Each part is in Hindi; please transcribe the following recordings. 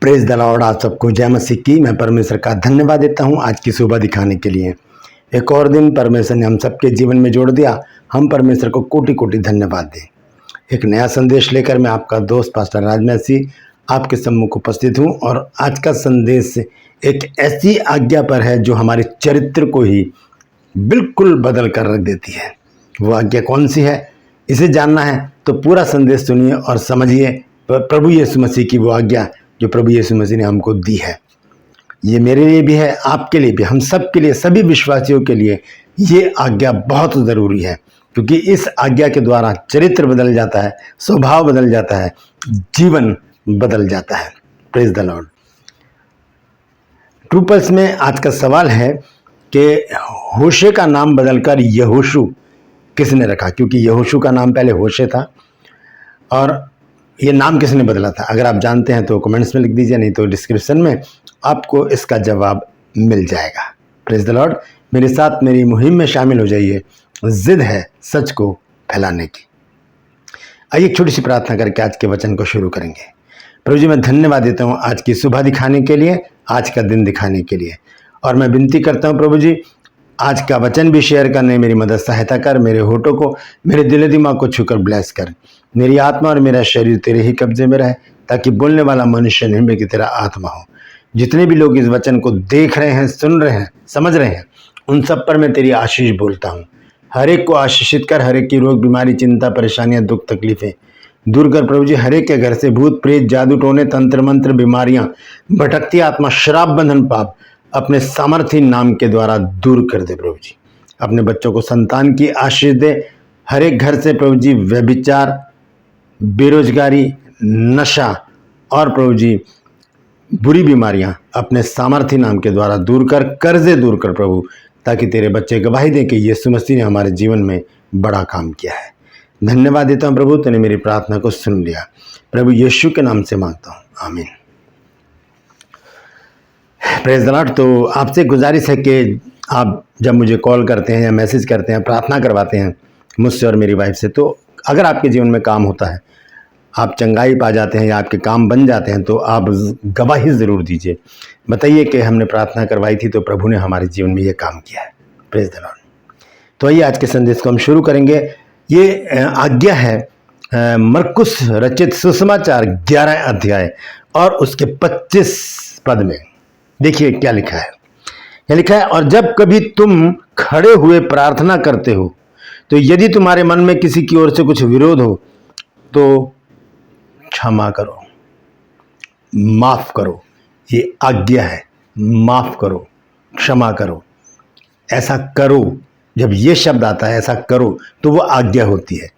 Praise the Lord. आप सबको जय मसीह की। मैं परमेश्वर का धन्यवाद देता हूं आज की सुबह दिखाने के लिए। एक और दिन परमेश्वर ने हम सबके जीवन में जोड़ दिया। हम परमेश्वर को कोटि कोटि धन्यवाद दें। एक नया संदेश लेकर मैं आपका दोस्त पास्टर राजमसी आपके सम्मुख उपस्थित हूं और आज का संदेश एक ऐसी आज्ञा पर है जो हमारे चरित्र को ही बिल्कुल बदल कर रख देती है। वो आज्ञा कौन सी है, इसे जानना है तो पूरा संदेश सुनिए और समझिए प्रभु यीशु मसीह की वो आज्ञा जो प्रभु यीशु मसीह ने हमको दी है। ये मेरे लिए भी है, आपके लिए भी, हम सब के लिए, सभी विश्वासियों के लिए ये आज्ञा बहुत ज़रूरी है, क्योंकि इस आज्ञा के द्वारा चरित्र बदल जाता है, स्वभाव बदल जाता है, जीवन बदल जाता है। Praise the Lord. True pulse में आज का सवाल है कि होशे का नाम बदलकर यहोशू किसने रखा, क्योंकि यहोशू का नाम पहले होशे था और ये नाम किसने बदला था। अगर आप जानते हैं तो कमेंट्स में लिख दीजिए, नहीं तो डिस्क्रिप्शन में आपको इसका जवाब मिल जाएगा। Praise the Lord. मेरे साथ मेरी मुहिम में शामिल हो जाइए। जिद है सच को फैलाने की। आइए एक छोटी सी प्रार्थना करके आज के वचन को शुरू करेंगे। प्रभु जी, मैं धन्यवाद देता हूँ आज की सुबह दिखाने के लिए, आज का दिन दिखाने के लिए, और मैं विनती करता हूँ प्रभु जी, आज का वचन भी शेयर करने मेरी मदद सहायता कर। मेरे होठों को, मेरे दिल दिमाग को छूकर ब्लेस कर। मेरी आत्मा और मेरा शरीर तेरे ही कब्जे में रहे, ताकि बोलने वाला मनुष्य निर्भय की तेरा आत्मा हो। जितने भी लोग इस वचन को देख रहे हैं, सुन रहे हैं, समझ रहे हैं, उन सब पर मैं तेरी आशीष बोलता हूँ। हर एक को आशीषित कर। हर एक की रोग, बीमारी, चिंता, परेशानियां, दुख, तकलीफें दूर कर प्रभु जी। हर एक के घर से भूत प्रेत, जादू टोने, तंत्र मंत्र, बीमारियां, भटकती आत्मा, शराब बंधन, पाप अपने सामर्थ्य नाम के द्वारा दूर कर दे प्रभु जी। अपने बच्चों को संतान की आशीष दे। हर एक घर से प्रभु जी व्यभिचार, बेरोजगारी, नशा और प्रभु जी बुरी बीमारियां अपने सामर्थ्य नाम के द्वारा दूर कर, कर्जे दूर कर प्रभु, ताकि तेरे बच्चे गवाही दें कि यीशु मसीह ने हमारे जीवन में बड़ा काम किया है। धन्यवाद देता हूं प्रभु, तूने मेरी प्रार्थना को सुन लिया। प्रभु यीशु के नाम से मांगता हूं, आमीन। Praise the Lord. तो आपसे गुजारिश है कि आप जब मुझे कॉल करते हैं या मैसेज करते हैं, प्रार्थना करवाते हैं मुझसे और मेरी वाइफ से, तो अगर आपके जीवन में काम होता है, आप चंगाई पा जाते हैं या आपके काम बन जाते हैं, तो आप गवाही ज़रूर दीजिए। बताइए कि हमने प्रार्थना करवाई थी तो प्रभु ने हमारे जीवन में ये काम किया है। Praise the Lord. तो आइए आज के संदेश को हम शुरू करेंगे। ये आज्ञा है मरकुस रचित सुसमाचार 11 अध्याय और उसके 25 पद में। देखिए क्या लिखा है। यह लिखा है, और जब कभी तुम खड़े हुए प्रार्थना करते हो, तो यदि तुम्हारे मन में किसी की ओर से कुछ विरोध हो तो क्षमा करो, माफ करो। ये आज्ञा है, माफ करो, क्षमा करो, ऐसा करो। जब ये शब्द आता है ऐसा करो, तो वो आज्ञा होती है।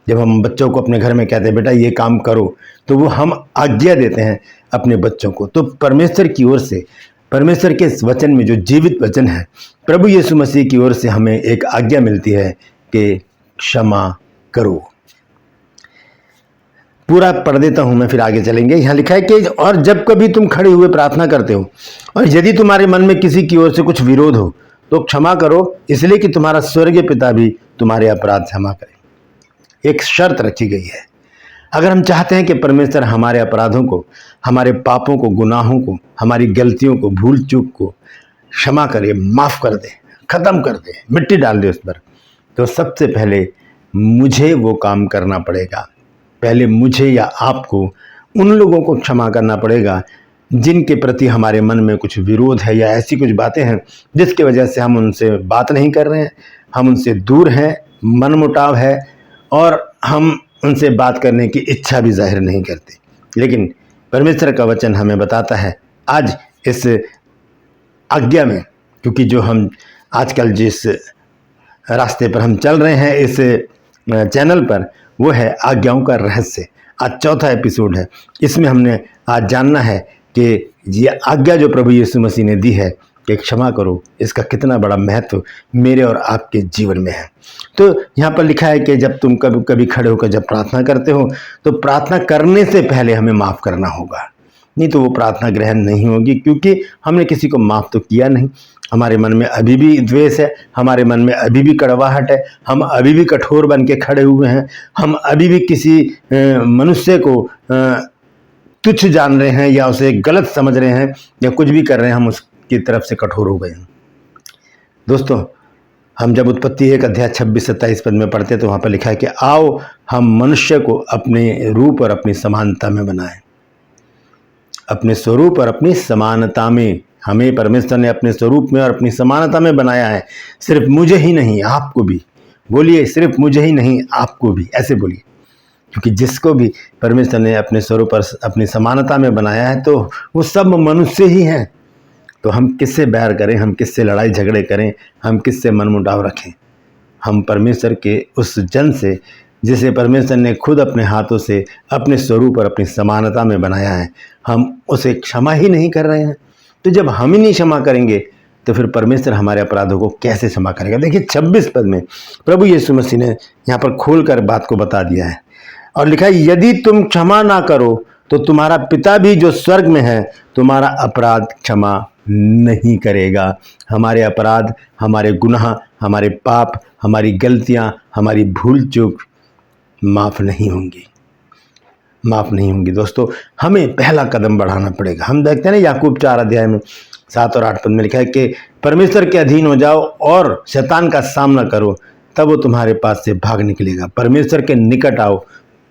जब हम बच्चों को अपने घर में कहते हैं बेटा ये काम करो, तो वो हम आज्ञा देते हैं अपने बच्चों को। तो परमेश्वर की ओर से, परमेश्वर के इस वचन में जो जीवित वचन है, प्रभु यीशु मसीह की ओर से हमें एक आज्ञा मिलती है कि क्षमा करो। पूरा पढ़ देता हूं मैं, फिर आगे चलेंगे। यहाँ लिखा है कि और जब कभी तुम खड़े हुए प्रार्थना करते हो और यदि तुम्हारे मन में किसी की ओर से कुछ विरोध हो तो क्षमा करो, इसलिए कि तुम्हारा स्वर्गीय पिता भी तुम्हारे अपराध क्षमा करे। एक शर्त रखी गई है। अगर हम चाहते हैं कि परमेश्वर हमारे अपराधों को, हमारे पापों को, गुनाहों को, हमारी गलतियों को, भूल चूक को क्षमा करे, माफ कर दे, खत्म कर दे, मिट्टी डाल दे उस पर, तो सबसे पहले मुझे वो काम करना पड़ेगा। पहले मुझे या आपको उन लोगों को क्षमा करना पड़ेगा जिनके प्रति हमारे मन में कुछ विरोध है या ऐसी कुछ बातें हैं जिसकी वजह से हम उनसे बात नहीं कर रहे हैं, हम उनसे दूर हैं, मनमुटाव है और हम उनसे बात करने की इच्छा भी जाहिर नहीं करते। लेकिन परमेश्वर का वचन हमें बताता है आज इस आज्ञा में, क्योंकि जो हम आजकल जिस रास्ते पर हम चल रहे हैं इस चैनल पर, वो है आज्ञाओं का रहस्य। आज चौथा एपिसोड है। इसमें हमने आज जानना है कि ये आज्ञा जो प्रभु यीशु मसीह ने दी है कि क्षमा करो, इसका कितना बड़ा महत्व मेरे और आपके जीवन में है। तो यहाँ पर लिखा है कि जब तुम कभी कभी खड़े होकर जब प्रार्थना करते हो तो प्रार्थना करने से पहले हमें माफ़ करना होगा, नहीं तो वो प्रार्थना ग्रहण नहीं होगी, क्योंकि हमने किसी को माफ़ तो किया नहीं। हमारे मन में अभी भी द्वेष है, हमारे मन में अभी भी कड़वाहट है, हम अभी भी कठोर बन के खड़े हुए हैं, हम अभी भी किसी मनुष्य को तुच्छ जान रहे हैं या उसे गलत समझ रहे हैं या कुछ भी कर रहे हैं, हम उसकी तरफ से कठोर हो गए हैं। दोस्तों, हम जब उत्पत्ति 1 अध्याय 26-27 पद में पढ़ते हैं तो वहाँ पर लिखा है कि आओ हम मनुष्य को अपने रूप और अपनी समानता में बनाएं। अपने स्वरूप और अपनी समानता में हमें परमेश्वर ने अपने स्वरूप में और अपनी समानता में बनाया है। सिर्फ मुझे ही नहीं, आपको भी। बोलिए, सिर्फ मुझे ही नहीं, आपको भी। ऐसे बोलिए, क्योंकि जिसको भी परमेश्वर ने अपने स्वरूप और अपनी समानता में बनाया है तो वो सब मनुष्य ही हैं। तो हम किससे बैर करें, हम किससे लड़ाई झगड़े करें, हम किससे मनमुटाव रखें? हम परमेश्वर के उस जन से जिसे परमेश्वर ने खुद अपने हाथों से अपने स्वरूप और अपनी समानता में बनाया है, हम उसे क्षमा ही नहीं कर रहे हैं। तो जब हम ही नहीं क्षमा करेंगे तो फिर परमेश्वर हमारे अपराधों को कैसे क्षमा करेगा? देखिए 26 पद में प्रभु यीशु मसीह ने यहाँ पर खोलकर बात को बता दिया है और लिखा है, यदि तुम क्षमा ना करो तो तुम्हारा पिता भी जो स्वर्ग में है तुम्हारा अपराध क्षमा नहीं करेगा। हमारे अपराध, हमारे गुनाह, हमारे पाप, हमारी गलतियां, हमारी भूल चूक माफ नहीं होंगी, माफ नहीं होंगी। दोस्तों, हमें पहला कदम बढ़ाना पड़ेगा। हम देखते हैं ना याकूब 4 अध्याय में 7 और 8 पद में लिखा है कि परमेश्वर के अधीन हो जाओ और शैतान का सामना करो, तब वो तुम्हारे पास से भाग निकलेगा। परमेश्वर के निकट आओ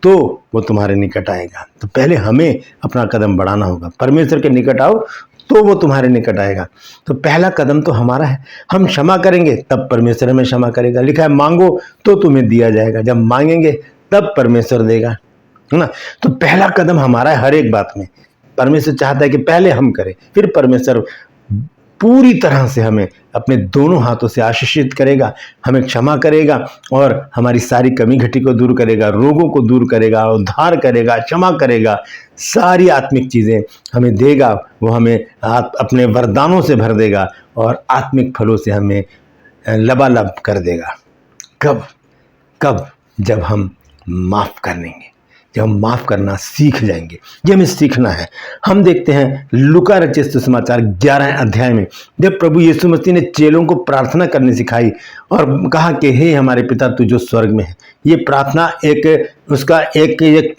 तो वो तुम्हारे निकट आएगा। तो पहले हमें अपना कदम बढ़ाना होगा। परमेश्वर के निकट आओ तो वो तुम्हारे निकट आएगा। तो पहला कदम तो हमारा है। हम क्षमा करेंगे तब परमेश्वर हमें क्षमा करेगा। लिखा है मांगो तो तुम्हें दिया जाएगा, जब मांगेंगे तब परमेश्वर देगा, है ना। तो पहला कदम हमारा है हर एक बात में। परमेश्वर चाहता है कि पहले हम करें, फिर परमेश्वर पूरी तरह से हमें अपने दोनों हाथों से आशीषित करेगा, हमें क्षमा करेगा और हमारी सारी कमी घटी को दूर करेगा, रोगों को दूर करेगा, उद्धार करेगा, क्षमा करेगा, सारी आत्मिक चीज़ें हमें देगा। वो हमें अपने वरदानों से भर देगा और आत्मिक फलों से हमें लबालब कर देगा। कब? कब? जब हम माफ़ कर लेंगे, जब हम माफ़ करना सीख जाएंगे। ये हमें सीखना है। हम देखते हैं लूका रचित सुसमाचार 11 अध्याय में जब प्रभु यीशु मसीह ने चेलों को प्रार्थना करनी सिखाई और कहा कि हे हमारे पिता तू जो स्वर्ग में है। ये प्रार्थना उसका एक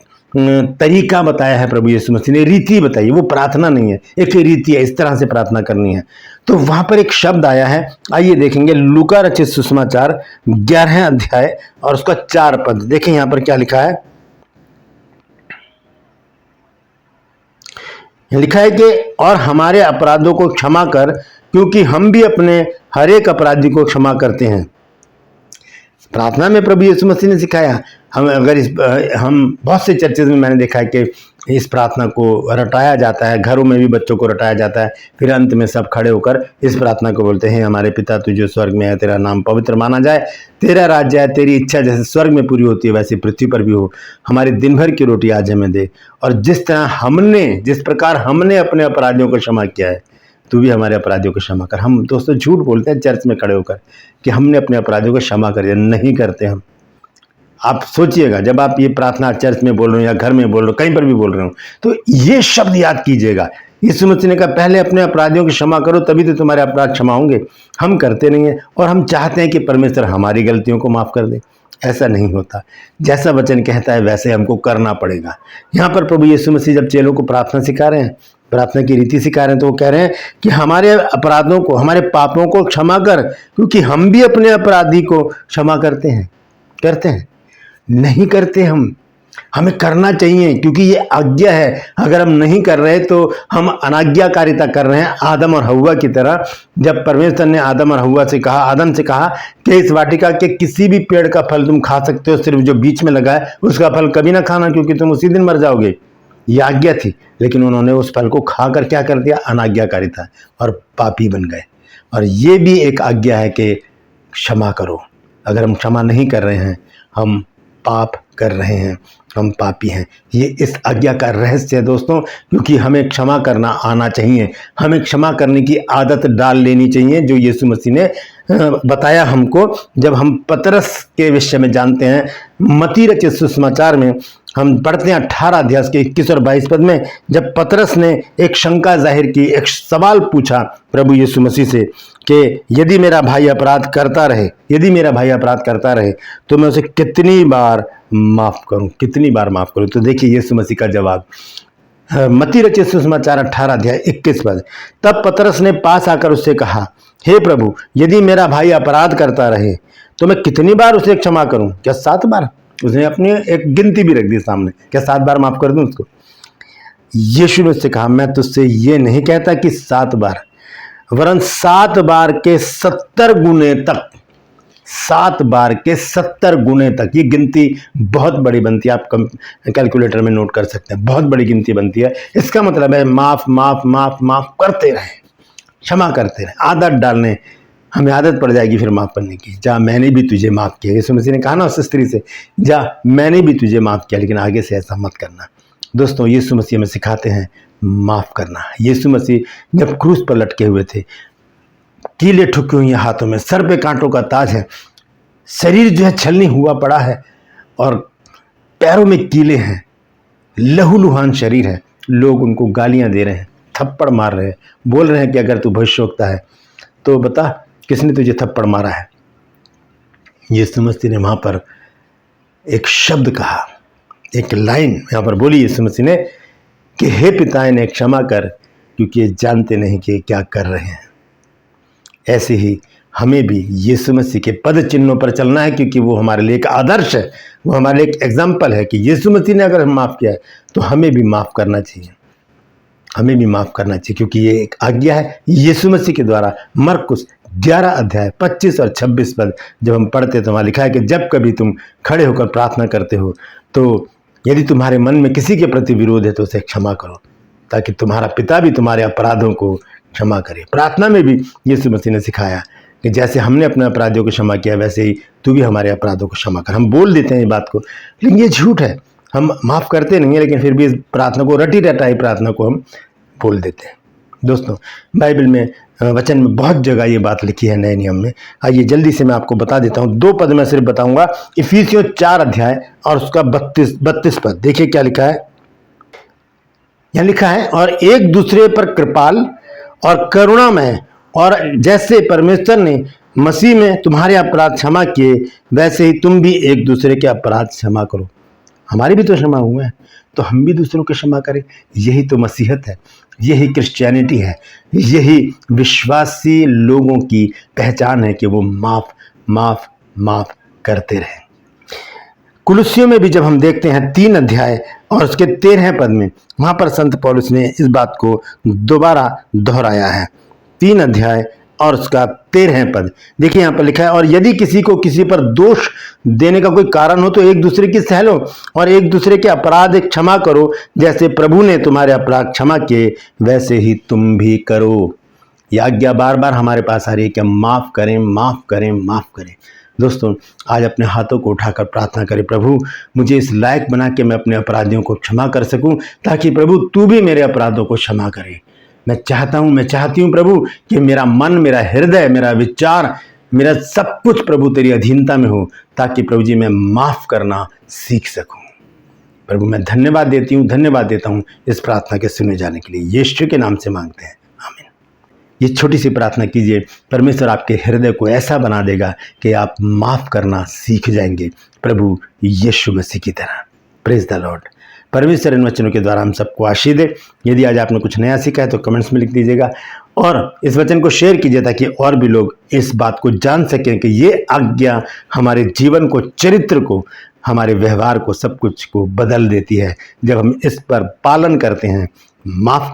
तरीका बताया है प्रभु यीशु मसीह ने, रीति बताई। वो प्रार्थना नहीं है, एक रीति है, इस तरह से प्रार्थना करनी है। तो वहां पर एक शब्द आया है, आइए देखेंगे लूका रचित सुसमाचार 11 अध्याय और उसका 4 पद। देखें यहां पर क्या लिखा है। लिखा है कि और हमारे अपराधों को क्षमा कर, क्योंकि हम भी अपने हर एक अपराधी को क्षमा करते हैं। प्रार्थना में प्रभु यीशु मसीह ने सिखाया। हम बहुत से चर्चेज में मैंने देखा है कि इस प्रार्थना को रटाया जाता है, घरों में भी बच्चों को रटाया जाता है, फिर अंत में सब खड़े होकर इस प्रार्थना को बोलते हैं, हमारे पिता तू जो स्वर्ग में है, तेरा नाम पवित्र माना जाए, तेरा राज्य आए, तेरी इच्छा जैसे स्वर्ग में पूरी होती है वैसे पृथ्वी पर भी हो। हमारे दिन भर की रोटी आज हमें दे, और जिस प्रकार हमने अपने अपराधियों को क्षमा किया है तू भी हमारे अपराधियों को क्षमा कर। हम दोस्तों झूठ बोलते हैं चर्च में खड़े होकर कि हमने अपने अपराधियों को क्षमा कर दिया, नहीं करते हम। आप सोचिएगा, जब आप ये प्रार्थना चर्च में बोल रहे हो या घर में बोल रहे हो, कहीं पर भी बोल रहे हो, तो ये शब्द याद कीजिएगा। यीशु मसीह ने कहा पहले अपने अपराधियों की क्षमा करो, तभी तो तुम्हारे अपराध क्षमा होंगे। हम करते नहीं हैं और हम चाहते हैं कि परमेश्वर हमारी गलतियों को माफ कर दे। ऐसा नहीं होता। जैसा वचन कहता है वैसे हमको करना पड़ेगा। यहाँ पर प्रभु यीशु मसीह जब चेलों को प्रार्थना सिखा रहे हैं, प्रार्थना की रीति सिखा रहे हैं, तो वो कह रहे हैं कि हमारे अपराधों को, हमारे पापों को क्षमा कर, क्योंकि हम भी अपने अपराधी को क्षमा करते हैं। नहीं करते हमें करना चाहिए, क्योंकि ये आज्ञा है। अगर हम नहीं कर रहे तो हम अनाज्ञाकारिता कर रहे हैं, आदम और हव्वा की तरह। जब परमेश्वर ने आदम से कहा कि इस वाटिका के किसी भी पेड़ का फल तुम खा सकते हो, सिर्फ जो बीच में लगा है उसका फल कभी ना खाना, क्योंकि तुम उसी दिन मर जाओगे। ये आज्ञा थी, लेकिन उन्होंने उस फल को खाकर क्या कर दिया? अनाज्ञाकारिता, और पापी बन गए। और ये भी एक आज्ञा है कि क्षमा करो। अगर हम क्षमा नहीं कर रहे हैं, हम पाप कर रहे हैं, हम पापी हैं। ये इस आज्ञा का रहस्य है दोस्तों, क्योंकि हमें क्षमा करना आना चाहिए। हमें क्षमा करने की आदत डाल लेनी चाहिए, जो यीशु मसीह ने बताया हमको। जब हम पतरस के विषय में जानते हैं, मत्ती रचित सुसमाचार में हम पढ़ते हैं 18 अध्याय के 21 और 22 पद में, जब पतरस ने एक शंका जाहिर की, एक सवाल पूछा प्रभु यीशु मसीह से कि यदि मेरा भाई अपराध करता रहे तो मैं उसे कितनी बार माफ करूं। तो देखिए यीशु मसीह का जवाब, मत्ती रचित सुसमाचार 18 अध्याय 21 पद। तब पतरस ने पास आकर उससे कहा, हे प्रभु, यदि मेरा भाई अपराध करता रहे तो मैं कितनी बार उसे क्षमा करूं? क्या 7 बार? उसने अपनी एक गिनती भी रख दी सामने, क्या 7 बार माफ कर दूं उसको? यीशु ने उससे कहा, मैं तुझसे ये नहीं कहता कि 7 बार, वरन 7 बार के 70 गुने तक। 7 बार के 70 गुने तक। ये गिनती बहुत बड़ी बनती है, आप कैलकुलेटर में नोट कर सकते हैं, बहुत बड़ी गिनती बनती है। इसका मतलब है माफ माफ माफ माफ करते रहें, क्षमा करते रहें। आदत डालने, हमें आदत पड़ जाएगी फिर माफ करने की। जा, मैंने भी तुझे माफ किया। यीशु मसीह ने कहा ना उस स्त्री से, जा, मैंने भी तुझे माफ किया, लेकिन आगे से ऐसा मत करना। दोस्तों, यीशु मसीह हमें सिखाते हैं माफ करना। यीशु मसीह जब क्रूस पर लटके हुए थे, कीले ठुके हुए हाथों में, सर पे कांटों का ताज है, शरीर जो है छलनी हुआ पड़ा है और पैरों में कीले हैं, लहूलुहान शरीर है। लोग उनको गालियां दे रहे हैं, थप्पड़ मार रहे हैं, बोल रहे हैं कि अगर तू भविष्यवक्ता है तो बता किसने तुझे थप्पड़ मारा है। यीशु मसीह ने वहां पर एक शब्द कहा, एक लाइन यहां पर बोली यीशु मसीह ने कि हे पिता, इन्हें क्षमा कर, क्योंकि ये जानते नहीं कि क्या कर रहे हैं। ऐसे ही हमें भी यीशु मसीह के पद चिन्हों पर चलना है, क्योंकि वो हमारे लिए एक आदर्श है, वो हमारे लिए एक एग्जाम्पल है कि यीशु मसीह ने अगर हम माफ़ किया है तो हमें भी माफ़ करना चाहिए, हमें भी माफ़ करना चाहिए, क्योंकि ये एक आज्ञा है यीशु मसीह के द्वारा। मरकुस 11 अध्याय 25 और 26 पद जब हम पढ़ते तो वहाँ लिखा है कि जब कभी तुम खड़े होकर प्रार्थना करते हो तो यदि तुम्हारे मन में किसी के प्रति विरोध है तो उसे क्षमा करो, ताकि तुम्हारा पिता भी तुम्हारे अपराधों को क्षमा करे। प्रार्थना में भी यीशु मसीह ने सिखाया कि जैसे हमने अपने अपराधियों को क्षमा किया, वैसे ही तू भी हमारे अपराधों को क्षमा कर। हम बोल देते हैं ये बात को, लेकिन ये झूठ है। हम माफ़ करते नहीं हैं, लेकिन फिर भी इस प्रार्थना को, रटी रटाई प्रार्थना को हम बोल देते हैं। दोस्तों, बाइबल में, वचन में बहुत जगह ये बात लिखी है नए नियम में। आइए जल्दी से मैं आपको बता देता हूँ, 2 पद मैं सिर्फ बताऊंगा। इफिसियों 4 अध्याय और उसका 32 पद देखिए क्या लिखा है। यहाँ लिखा है, और एक दूसरे पर कृपाल और करुणामय, और जैसे परमेश्वर ने मसीह में तुम्हारे अपराध क्षमा किए, वैसे ही तुम भी एक दूसरे के अपराध क्षमा करो। हमारे भी तो क्षमा हुए हैं, तो हम भी दूसरों को क्षमा करें। यही तो मसीहत है, यही क्रिश्चियनिटी है, यही विश्वासी लोगों की पहचान है कि वो माफ माफ माफ करते रहें। कुलुस्सियों में भी जब हम देखते हैं 3 अध्याय और उसके 13 पद में, वहां पर संत पौलुस ने इस बात को दोबारा दोहराया है। 3 अध्याय और उसका 13 पद देखिए, यहाँ पर लिखा है, और यदि किसी को किसी पर दोष देने का कोई कारण हो तो एक दूसरे की सह लो और एक दूसरे के अपराध क्षमा करो, जैसे प्रभु ने तुम्हारे अपराध क्षमा किए वैसे ही तुम भी करो। यह आज्ञा बार बार हमारे पास आ रही है कि हम माफ करें, माफ करें, माफ करें। दोस्तों, आज अपने हाथों को उठाकर प्रार्थना करें, प्रभु मुझे इस लायक बना के मैं अपने अपराधियों को क्षमा कर सकूं, ताकि प्रभु तू भी मेरे अपराधों को क्षमा करे। मैं चाहती हूँ प्रभु कि मेरा मन, मेरा हृदय, मेरा विचार, मेरा सब कुछ प्रभु तेरी अधीनता में हो, ताकि प्रभु जी मैं माफ़ करना सीख सकूं। प्रभु मैं धन्यवाद देता हूँ इस प्रार्थना के सुने जाने के लिए। यीशु के नाम से मांगते हैं, आमीन। ये छोटी सी प्रार्थना कीजिए, परमेश्वर आपके हृदय को ऐसा बना देगा कि आप माफ़ करना सीख जाएंगे प्रभु यीशु मसीह की तरह। Praise the Lord. परमेश्वर इन वचनों के द्वारा हम सबको आशीष दे। यदि आज आपने कुछ नया सीखा है तो कमेंट्स में लिख दीजिएगा और इस वचन को शेयर कीजिए, ताकि और भी लोग इस बात को जान सकें कि ये आज्ञा हमारे जीवन को, चरित्र को, हमारे व्यवहार को, सब कुछ को बदल देती है जब हम इस पर पालन करते हैं। माफ़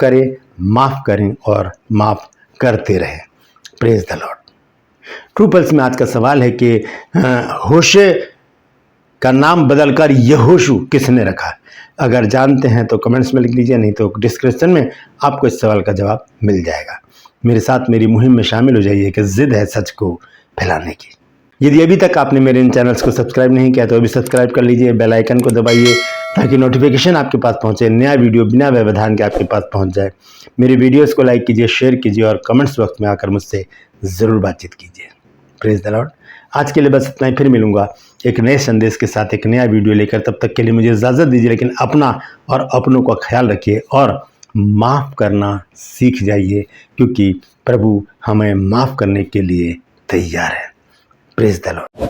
करें और माफ़ करते रहें। Praise the Lord. True pulse में आज का सवाल है कि होशे का नाम बदलकर यहोशू किसने रखा? अगर जानते हैं तो कमेंट्स में लिख लीजिए, नहीं तो डिस्क्रिप्शन में आपको इस सवाल का जवाब मिल जाएगा। मेरे साथ मेरी मुहिम में शामिल हो जाइए कि जिद है सच को फैलाने की। यदि अभी तक आपने मेरे इन चैनल्स को सब्सक्राइब नहीं किया तो अभी सब्सक्राइब कर लीजिए, बेल आइकन को दबाइए ताकि नोटिफिकेशन आपके पास पहुंचे, नया वीडियो बिना व्यवधान के आपके पास पहुंच जाए। मेरे वीडियोज़ को लाइक कीजिए, शेयर कीजिए और कमेंट्स वक्त में आकर मुझसे ज़रूर बातचीत कीजिए। Praise the Lord. आज के लिए बस इतना ही, फिर मिलूंगा एक नए संदेश के साथ, एक नया वीडियो लेकर। तब तक के लिए मुझे इजाज़त दीजिए, लेकिन अपना और अपनों का ख्याल रखिए और माफ़ करना सीख जाइए, क्योंकि प्रभु हमें माफ़ करने के लिए तैयार है। Praise the Lord.